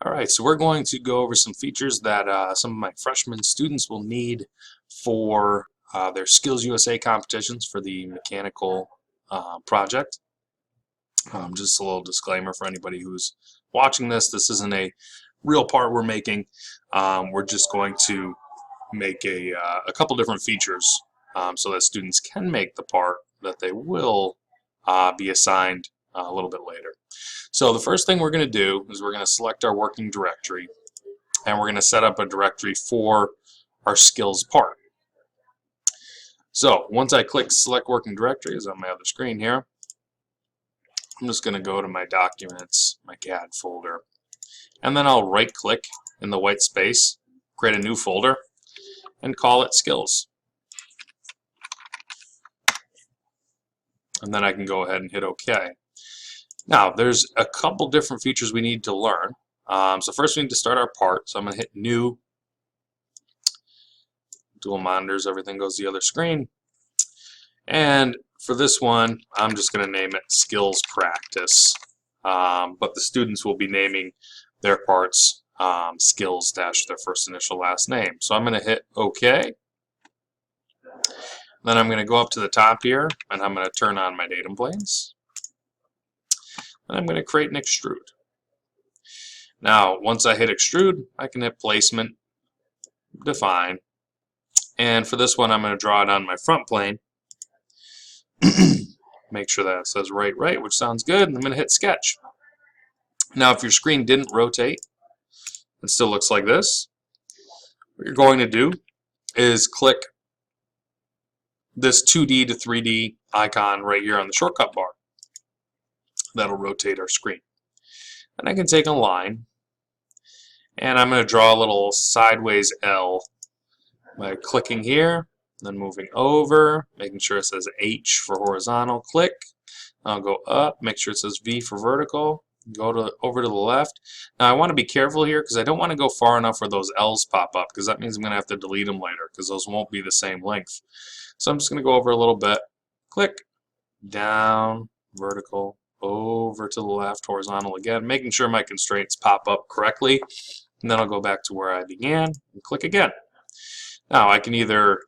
Alright, so we're going to go over some features that some of my freshman students will need for their Skills USA competitions for the mechanical project. Just a little disclaimer for anybody who's watching this. This isn't a real part we're making. We're just going to make a couple different features so that students can make the part that they will be assigned a little bit later. So the first thing we're going to do is we're going to select our working directory, and we're going to set up a directory for our skills part. So once I click select working directory, as on my other screen here, I'm just going to go to my documents, my CAD folder, and then I'll right click in the white space, create a new folder, and call it skills. And then I can go ahead and hit OK. Now, there's a couple different features we need to learn. So first we need to start our part. So I'm going to hit New, Dual Monitors, everything goes to the other screen. And for this one, I'm just going to name it Skills Practice. But the students will be naming their parts Skills dash their first initial last name. So I'm going to hit OK. Then I'm going to go up to the top here, and I'm going to turn on my datum planes. And I'm going to create an extrude. Now, once I hit extrude, I can hit placement, define, and for this one I'm going to draw it on my front plane. Make sure that it says right, which sounds good, and I'm going to hit sketch. Now, if your screen didn't rotate, it still looks like this. What you're going to do is click this 2D to 3D icon right here on the shortcut bar. That'll rotate our screen. And I can take a line, and I'm going to draw a little sideways L by clicking here, then moving over, making sure it says H for horizontal, click. I'll go up, make sure it says V for vertical, go over to the left. Now I want to be careful here because I don't want to go far enough where those L's pop up, because that means I'm going to have to delete them later because those won't be the same length. So I'm just going to go over a little bit, click, down, vertical, over to the left, horizontal again, making sure my constraints pop up correctly, and then I'll go back to where I began and click again. Now I can either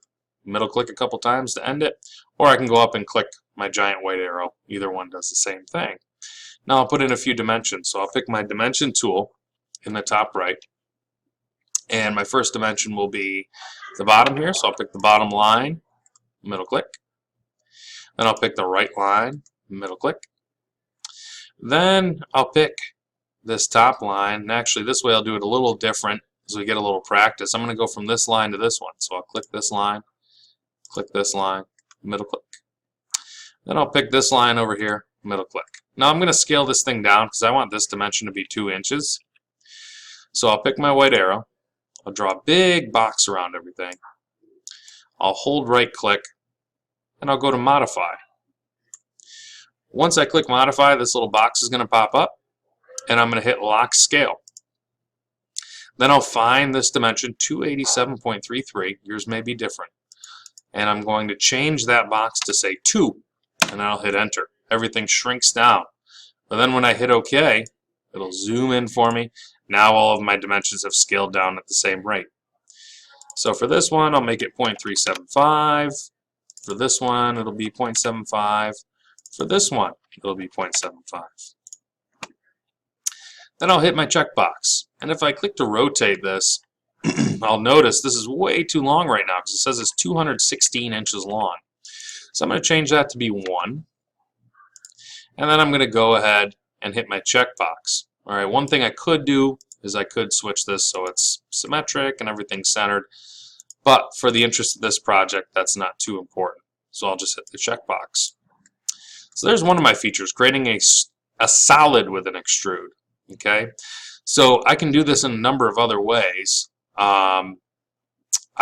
middle click a couple times to end it, or I can go up and click my giant white arrow. Either one does the same thing. Now I'll put in a few dimensions, so I'll pick my dimension tool in the top right, and my first dimension will be the bottom here, so I'll pick the bottom line, middle click, then I'll pick the right line, middle click. Then I'll pick this top line, and actually this way I'll do it a little different so we get a little practice. I'm going to go from this line to this one. So I'll click this line, middle click. Then I'll pick this line over here, middle click. Now I'm going to scale this thing down because I want this dimension to be 2 inches. So I'll pick my white arrow, I'll draw a big box around everything. I'll hold right click, and I'll go to modify. Once I click modify, this little box is going to pop up, and I'm going to hit lock scale. Then I'll find this dimension 287.33. Yours may be different. And I'm going to change that box to say 2, and I'll hit enter. Everything shrinks down. But then when I hit OK, it'll zoom in for me. Now all of my dimensions have scaled down at the same rate. So for this one, I'll make it 0.375. For this one, it'll be 0.75. For this one, it'll be 0.75. Then I'll hit my checkbox. And if I click to rotate this, I'll notice this is way too long right now because it says it's 216 inches long. So I'm going to change that to be 1. And then I'm going to go ahead and hit my checkbox. All right, one thing I could do is I could switch this so it's symmetric and everything's centered. But for the interest of this project, that's not too important. So I'll just hit the checkbox. So there's one of my features, creating a solid with an extrude. Okay, so I can do this in a number of other ways. I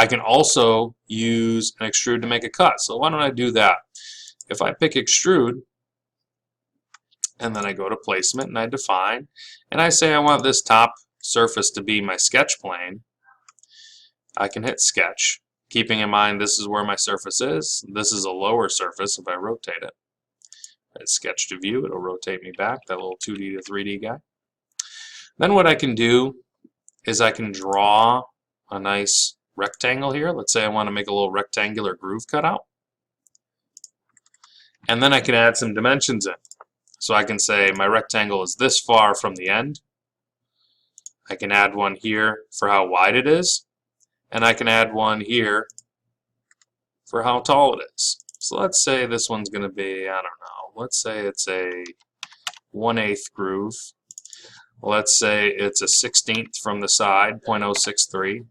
can also use an extrude to make a cut. So why don't I do that? If I pick extrude, and then I go to placement and I define, and I say I want this top surface to be my sketch plane, I can hit sketch, keeping in mind this is where my surface is. This is a lower surface if I rotate it. Hit sketch to view, it'll rotate me back, that little 2D to 3D guy. Then what I can do is I can draw a nice rectangle here. Let's say I want to make a little rectangular groove cutout. And then I can add some dimensions in. So I can say my rectangle is this far from the end. I can add one here for how wide it is. And I can add one here for how tall it is. So let's say this one's going to be, I don't know, let's say it's a 1/8 groove. Let's say it's a 1/16 from the side, 0.063.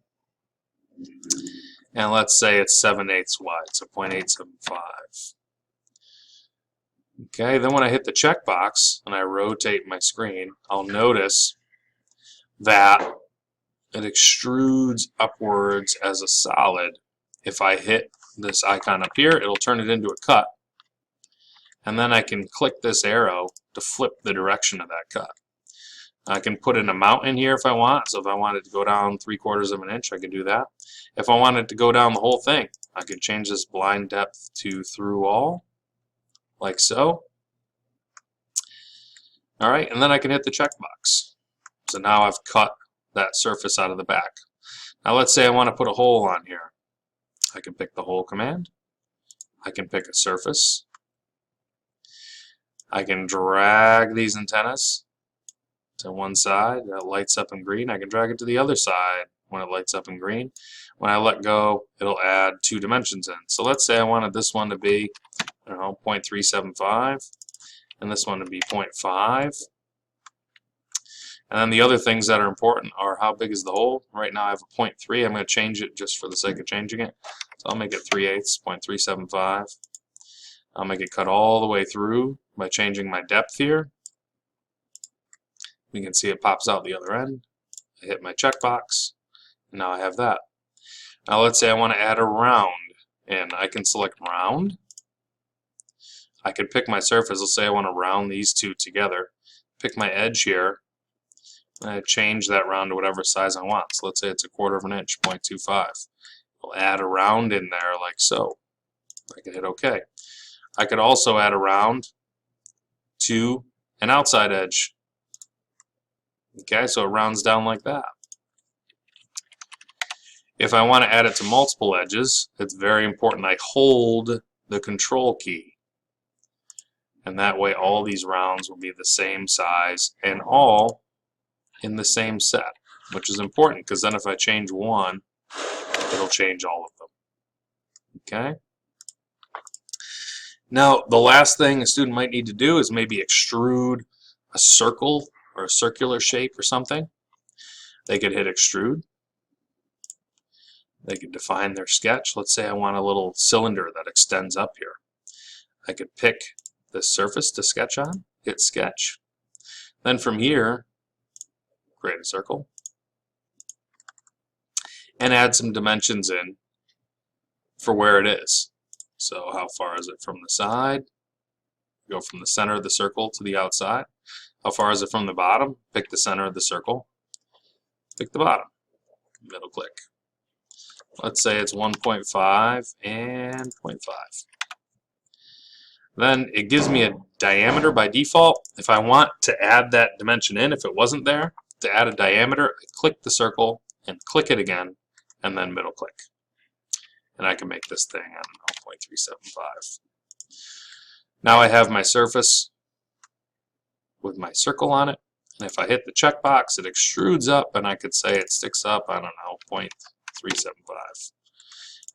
And let's say it's 7/8 wide, so 0.875. Okay, then when I hit the checkbox and I rotate my screen, I'll notice that it extrudes upwards as a solid. If I hit this icon up here, it'll turn it into a cut. And then I can click this arrow to flip the direction of that cut. I can put an amount in here if I want. So if I wanted to go down 3/4 of an inch, I can do that. If I wanted to go down the whole thing, I could change this blind depth to through all, like so. All right, and then I can hit the checkbox. So now I've cut that surface out of the back. Now let's say I want to put a hole on here. I can pick the hole command. I can pick a surface. I can drag these antennas to one side. That lights up in green. I can drag it to the other side when it lights up in green. When I let go, it'll add 2 dimensions in. So let's say I wanted this one to be, I don't know, 0.375, and this one to be 0.5. And then the other things that are important are how big is the hole. Right now I have a 0.3. I'm going to change it just for the sake of changing it. So I'll make it 3/8, 0.375. I'll make it cut all the way through by changing my depth here. You can see it pops out the other end. I hit my checkbox, and now I have that. Now let's say I want to add a round, and I can select round. I can pick my surface. Let's say I want to round these two together. Pick my edge here, and I change that round to whatever size I want. So let's say it's 1/4 of an inch, 0.25. I'll add a round in there like so. I can hit OK. I could also add a round to an outside edge. Okay, so it rounds down like that. If I want to add it to multiple edges, it's very important I hold the control key. And that way all these rounds will be the same size and all in the same set, which is important because then if I change one, it'll change all of them. Okay? Now, the last thing a student might need to do is maybe extrude a circle or a circular shape or something. They could hit extrude. They could define their sketch. Let's say I want a little cylinder that extends up here. I could pick this surface to sketch on, hit sketch. Then from here, create a circle and add some dimensions in for where it is. So how far is it from the side? Go from the center of the circle to the outside. How far is it from the bottom? Pick the center of the circle. Pick the bottom. Middle click. Let's say it's 1.5 and 0.5. Then it gives me a diameter by default. If I want to add that dimension in, if it wasn't there, to add a diameter, I click the circle and click it again, and then middle click. And I can make this thing, I don't know, 0.375. Now I have my surface with my circle on it. And if I hit the checkbox, it extrudes up, and I could say it sticks up, I don't know, 0.375.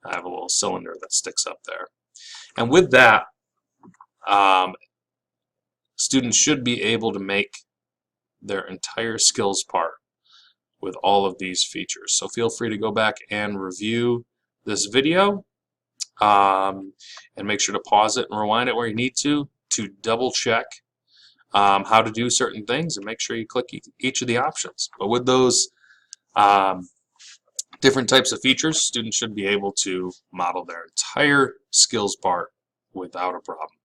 I have a little cylinder that sticks up there. And with that, students should be able to make their entire skills part with all of these features. So feel free to go back and review this video and make sure to pause it and rewind it where you need to double check how to do certain things, and make sure you click each of the options. But with those different types of features, students should be able to model their entire skills part without a problem.